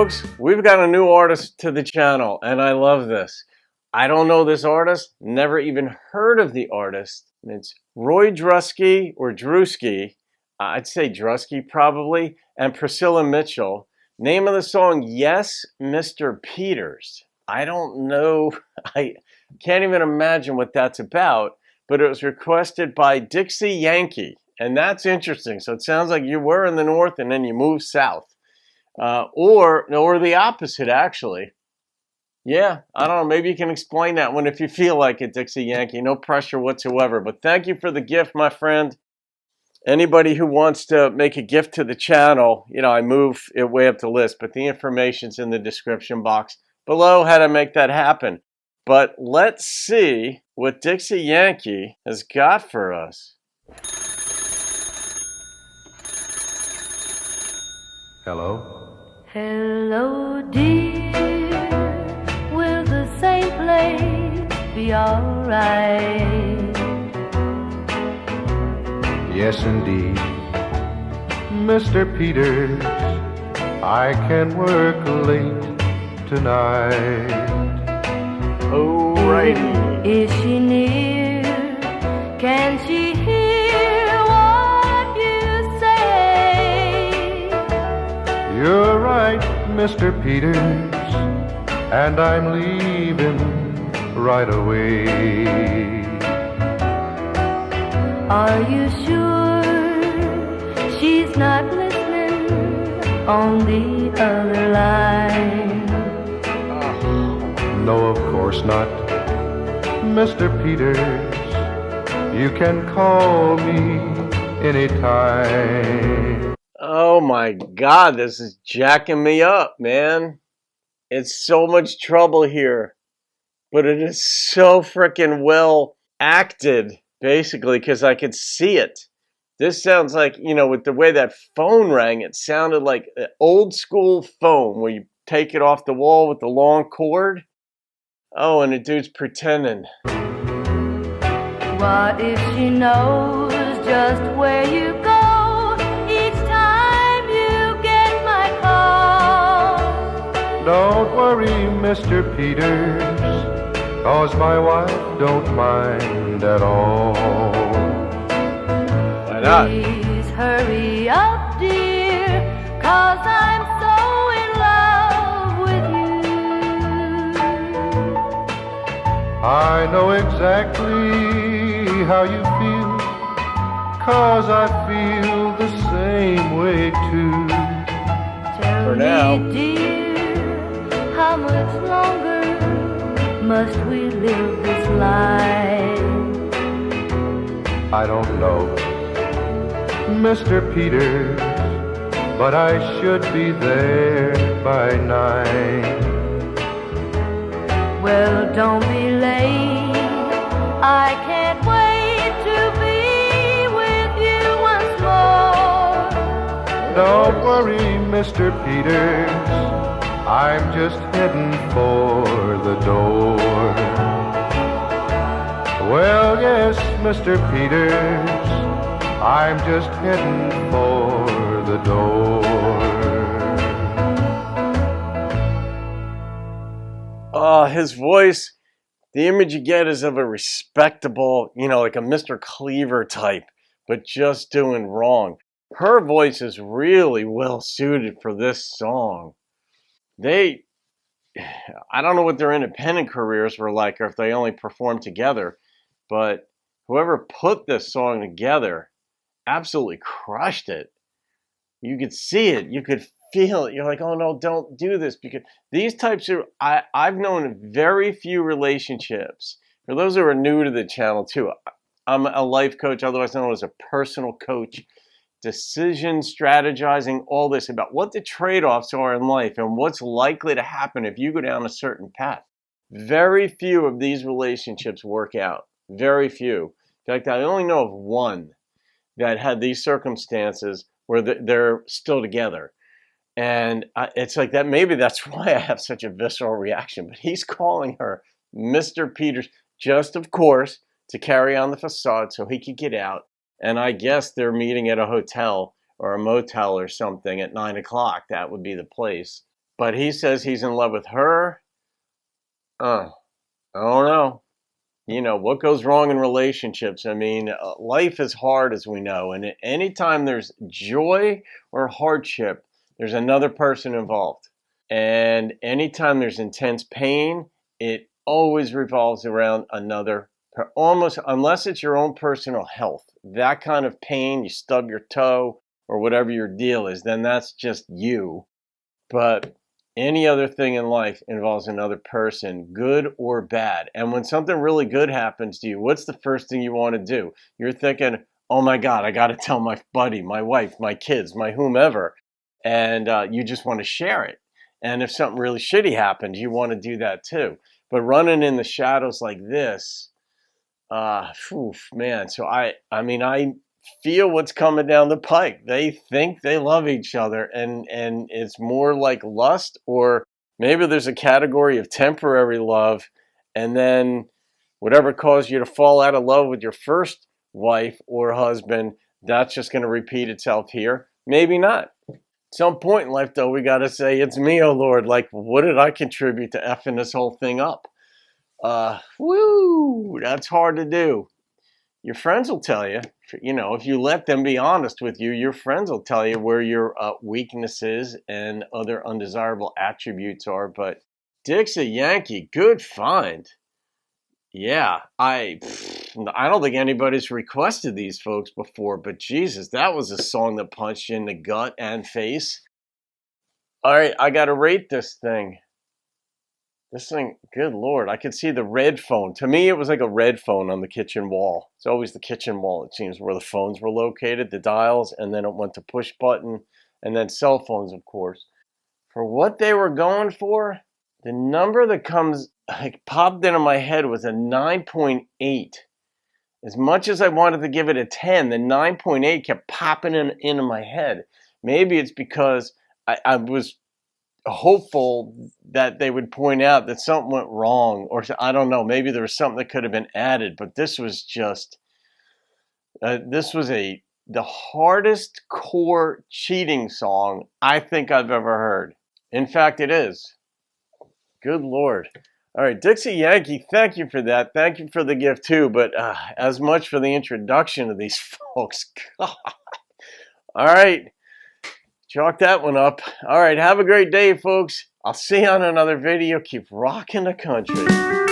folks, we've got a new artist to the channel, and I love this. I don't know this artist, never even heard of the artist. It's Roy Drusky or Drusky, I'd say Drusky probably, and Priscilla Mitchell. Name of the song, Yes, Mr. Peters. I don't know, I can't even imagine what that's about, but it was requested by DixieYankee, and that's interesting. So it sounds like you were in the north and then you moved south. Or the opposite, actually. Yeah, I don't know. Maybe you can explain that one if you feel like it, DixieYankee. No pressure whatsoever. But thank you for the gift, my friend. Anybody who wants to make a gift to the channel, you know, I move it way up the list, but the information's in the description box below how to make that happen. But let's see what DixieYankee has got for us. Hello? Hello, dear. Will the same place be alright? Yes, indeed. Mr. Peters, I can work late tonight. Alrighty. Is she near? Can she hear what you say? You're right, Mr. Peters, and I'm leaving right away. Are you sure she's not listening on the other line? No, of course not. Mr. Peters, you can call me anytime. Oh my God, this is jacking me up, man. It's so much trouble here, but it is so freaking well acted, basically, because I could see it. This sounds like, you know, with the way that phone rang, it sounded like an old school phone where you take it off the wall with the long cord. Oh, and the dude's pretending. What if she knows just where you go each time you get my call? Don't worry, Mr. Peters, 'cause my wife don't mind at all. Why not? Please hurry up, dear, 'cause I'm so in love with you. I know exactly how you feel, 'cause I feel the same way too. Tell For now. me, dear, how much longer must we live this life? I don't know, Mr. Peters, but I should be there by 9. Well, don't be late. I can't wait to be with you once more. Don't worry, Mr. Peters, I'm just heading for the door. Well, yes, Mr. Peters, I'm just heading for the door. His voice, the image you get is of a respectable, you know, like a Mr. Cleaver type, but just doing wrong. Her voice is really well suited for this song. I don't know what their independent careers were like or if they only performed together, but whoever put this song together absolutely crushed it. You could see it. You could feel it. You're like, oh no, don't do this. Because these types of, I've known very few relationships. For those who are new to the channel too, I'm a life coach, otherwise known as a personal coach. Decision, strategizing, all this about what the trade-offs are in life and what's likely to happen if you go down a certain path. Very few of these relationships work out. Very few. In fact, I only know of one that had these circumstances where they're still together. And it's like that. Maybe that's why I have such a visceral reaction. But he's calling her Mr. Peters, just of course, to carry on the facade so he could get out. And I guess they're meeting at a hotel or a motel or something at 9 o'clock. That would be the place. but he says he's in love with her. I don't know. You know, what goes wrong in relationships? I mean, life is hard, as we know, and anytime there's joy or hardship, there's another person involved. And anytime there's intense pain, it always revolves around another, almost, unless it's your own personal health. That kind of pain, you stub your toe or whatever your deal is, then that's just you. But any other thing in life involves another person, good or bad. And when something really good happens to you, what's the first thing you want to do? You're thinking, oh my God, I got to tell my buddy, my wife, my kids, my whomever. And you just want to share it. And if something really shitty happens, you want to do that too. But running in the shadows like this, man. So I mean, I feel what's coming down the pike. They think they love each other, and it's more like lust, or maybe there's a category of temporary love, and then whatever caused you to fall out of love with your first wife or husband, that's just going to repeat itself here. Maybe not. At some point in life, though, we got to say, it's me, oh Lord. Like, what did I contribute to effing this whole thing up? That's hard to do. Your friends will tell you, if you let them be honest with you, your friends will tell you where your weaknesses and other undesirable attributes are. But DixieYankee, good find. Yeah, I don't think anybody's requested these folks before, but Jesus, that was a song that punched you in the gut and face. All right, I got to rate this thing. This thing, good Lord, I could see the red phone. To me, it was like a red phone on the kitchen wall. It's always the kitchen wall, it seems, where the phones were located, the dials, and then it went to push button, and then cell phones, of course. For what they were going for, the number that popped into my head was a 9.8. As much as I wanted to give it a 10, the 9.8 kept popping into my head. Maybe it's because I was hopeful that they would point out that something went wrong, or I don't know, maybe there was something that could have been added, but this was just the hardest core cheating song I think I've ever heard. In fact, it is. Good Lord. All right, DixieYankee, thank you for that. Thank you for the gift too, but as much for the introduction of these folks. God. All right. Chalk that one up. All right, have a great day, folks. I'll see you on another video. Keep rocking the country.